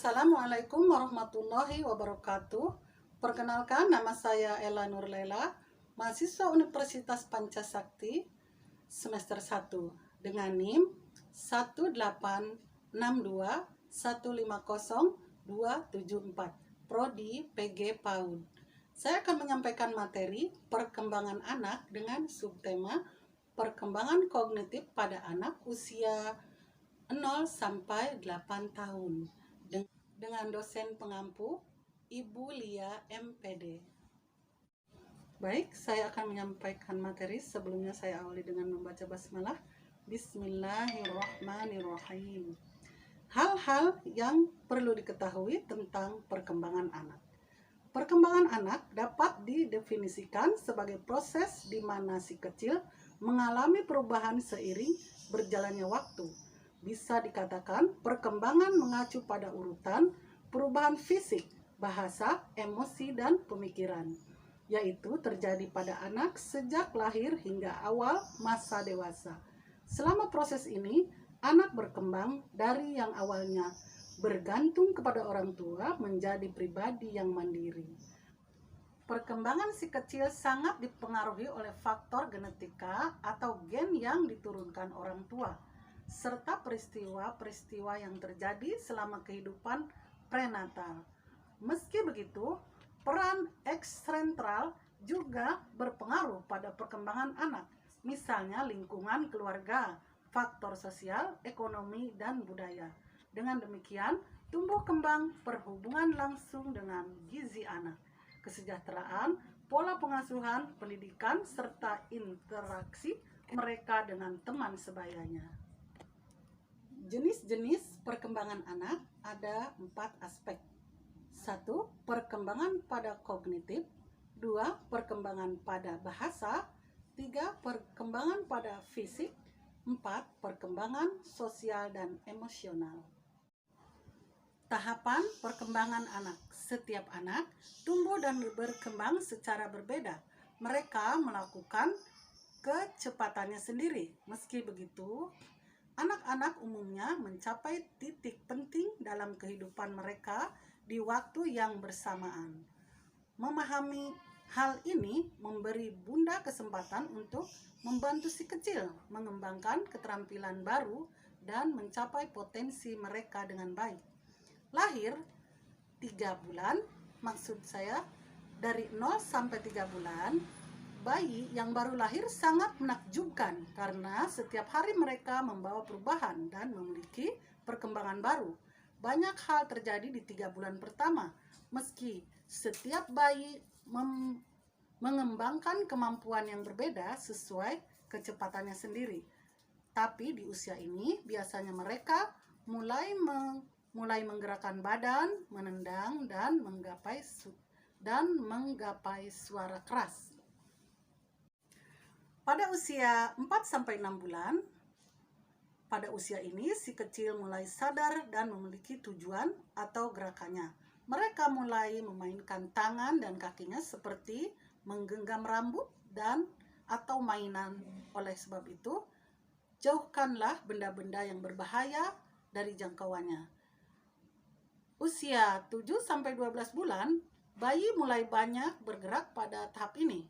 Assalamualaikum warahmatullahi wabarakatuh. Perkenalkan, nama saya Ella Nurlela, mahasiswa Universitas Pancasakti semester 1 dengan NIM 1862150 Prodi PG PAUD. Saya akan menyampaikan materi perkembangan anak dengan subtema perkembangan kognitif pada anak usia 0 sampai 8 tahun dengan dosen pengampu Ibu Lia MPD. Baik, saya akan menyampaikan materi. Sebelumnya saya awali dengan membaca basmalah. Bismillahirrahmanirrahim. Hal-hal yang perlu diketahui tentang perkembangan anak. Perkembangan anak dapat didefinisikan sebagai proses di mana si kecil mengalami perubahan seiring berjalannya waktu. Bisa dikatakan perkembangan mengacu pada urutan perubahan fisik, bahasa, emosi, dan pemikiran, yaitu terjadi pada anak sejak lahir hingga awal masa dewasa. Selama proses ini, anak berkembang dari yang awalnya bergantung kepada orang tua menjadi pribadi yang mandiri. Perkembangan si kecil sangat dipengaruhi oleh faktor genetika atau gen yang diturunkan orang tua, serta peristiwa-peristiwa yang terjadi selama kehidupan prenatal. Meski begitu, peran eksternal juga berpengaruh pada perkembangan anak, misalnya lingkungan keluarga, faktor sosial, ekonomi, dan budaya. Dengan demikian, tumbuh kembang berhubungan langsung dengan gizi anak, kesejahteraan, pola pengasuhan, pendidikan, serta interaksi mereka dengan teman sebayanya. Jenis-jenis perkembangan anak ada 4 aspek. 1. Perkembangan pada kognitif. 2. Perkembangan pada bahasa. 3. Perkembangan pada fisik. 4. Perkembangan sosial dan emosional. Tahapan perkembangan anak. Setiap anak tumbuh dan berkembang secara berbeda. Mereka melakukan kecepatannya sendiri. Meski begitu, anak-anak umumnya mencapai titik penting dalam kehidupan mereka di waktu yang bersamaan. Memahami hal ini memberi bunda kesempatan untuk membantu si kecil mengembangkan keterampilan baru dan mencapai potensi mereka dengan baik. Lahir 3 bulan, maksud saya dari 0 sampai 3 bulan, bayi yang baru lahir sangat menakjubkan karena setiap hari mereka membawa perubahan dan memiliki perkembangan baru. Banyak hal terjadi di 3 bulan pertama, meski setiap bayi mengembangkan kemampuan yang berbeda sesuai kecepatannya sendiri. Tapi di usia ini biasanya mereka mulai menggerakkan badan, menendang, dan menggapai suara keras. Pada usia 4-6 bulan, pada usia ini si kecil mulai sadar dan memiliki tujuan atau gerakannya. Mereka mulai memainkan tangan dan kakinya seperti menggenggam rambut dan atau mainan. Oleh sebab itu, jauhkanlah benda-benda yang berbahaya dari jangkauannya. Usia 7-12 bulan, bayi mulai banyak bergerak pada tahap ini.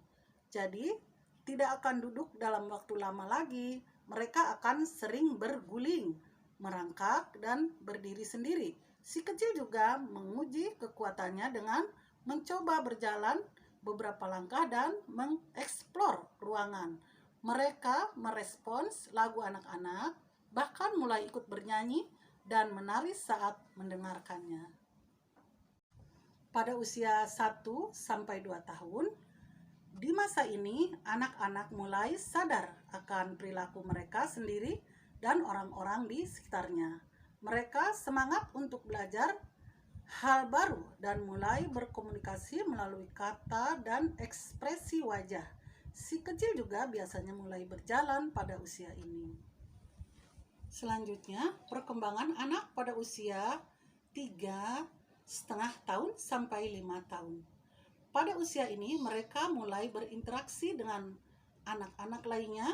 Jadi, tidak akan duduk dalam waktu lama lagi. Mereka akan sering berguling, merangkak, dan berdiri sendiri. Si kecil juga menguji kekuatannya dengan mencoba berjalan beberapa langkah dan mengeksplor ruangan. Mereka merespons lagu anak-anak, bahkan mulai ikut bernyanyi dan menari saat mendengarkannya. Pada usia 1-2 tahun, di masa ini, anak-anak mulai sadar akan perilaku mereka sendiri dan orang-orang di sekitarnya. Mereka semangat untuk belajar hal baru dan mulai berkomunikasi melalui kata dan ekspresi wajah. Si kecil juga biasanya mulai berjalan pada usia ini. Selanjutnya, perkembangan anak pada usia 3,5 tahun sampai 5 tahun. Pada usia ini, mereka mulai berinteraksi dengan anak-anak lainnya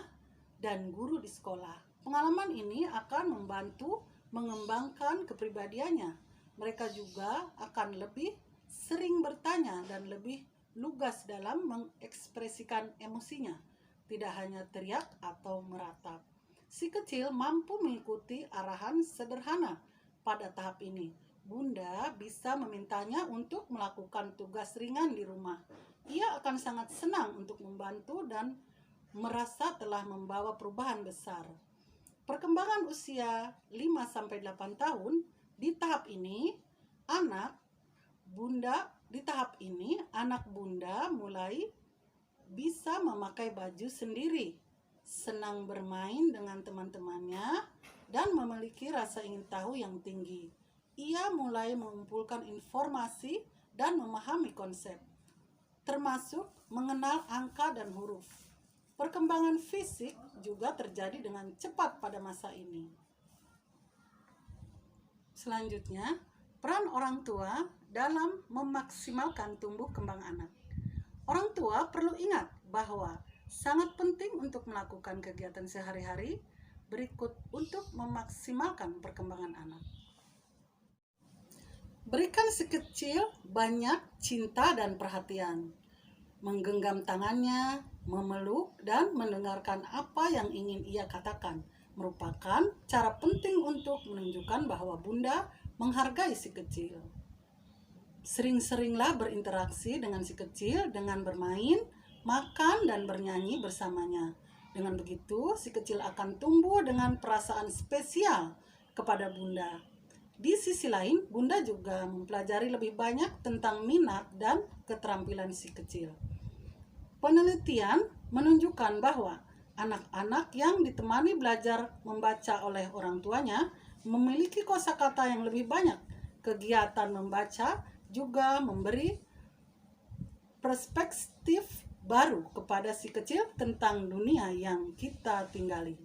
dan guru di sekolah. Pengalaman ini akan membantu mengembangkan kepribadiannya. Mereka juga akan lebih sering bertanya dan lebih lugas dalam mengekspresikan emosinya, tidak hanya teriak atau meratap. Si kecil mampu mengikuti arahan sederhana pada tahap ini. Bunda bisa memintanya untuk melakukan tugas ringan di rumah. Ia akan sangat senang untuk membantu dan merasa telah membawa perubahan besar. Perkembangan usia 5-8 tahun, di tahap ini anak bunda mulai bisa memakai baju sendiri, senang bermain dengan teman-temannya, dan memiliki rasa ingin tahu yang tinggi. Ia mulai mengumpulkan informasi dan memahami konsep, termasuk mengenal angka dan huruf. Perkembangan fisik juga terjadi dengan cepat pada masa ini. Selanjutnya, peran orang tua dalam memaksimalkan tumbuh kembang anak. Orang tua perlu ingat bahwa sangat penting untuk melakukan kegiatan sehari-hari berikut untuk memaksimalkan perkembangan anak. Berikan si kecil banyak cinta dan perhatian. Menggenggam tangannya, memeluk, dan mendengarkan apa yang ingin ia katakan merupakan cara penting untuk menunjukkan bahwa bunda menghargai si kecil. Sering-seringlah berinteraksi dengan si kecil dengan bermain, makan, dan bernyanyi bersamanya. Dengan begitu, si kecil akan tumbuh dengan perasaan spesial kepada bunda. Di sisi lain, bunda juga mempelajari lebih banyak tentang minat dan keterampilan si kecil. Penelitian menunjukkan bahwa anak-anak yang ditemani belajar membaca oleh orang tuanya memiliki kosakata yang lebih banyak. Kegiatan membaca juga memberi perspektif baru kepada si kecil tentang dunia yang kita tinggali.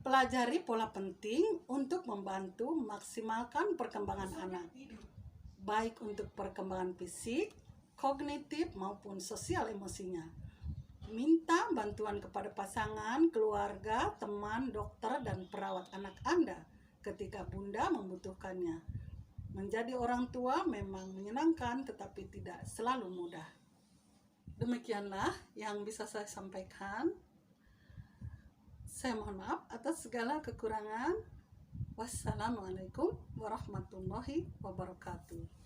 Pelajari pola penting untuk membantu memaksimalkan perkembangan anak, baik untuk perkembangan fisik, kognitif, maupun sosial emosinya. Minta bantuan kepada pasangan, keluarga, teman, dokter, dan perawat anak Anda ketika bunda membutuhkannya. Menjadi orang tua memang menyenangkan tetapi tidak selalu mudah. Demikianlah yang bisa saya sampaikan. Saya mohon maaf atas segala kekurangan. Wassalamualaikum warahmatullahi wabarakatuh.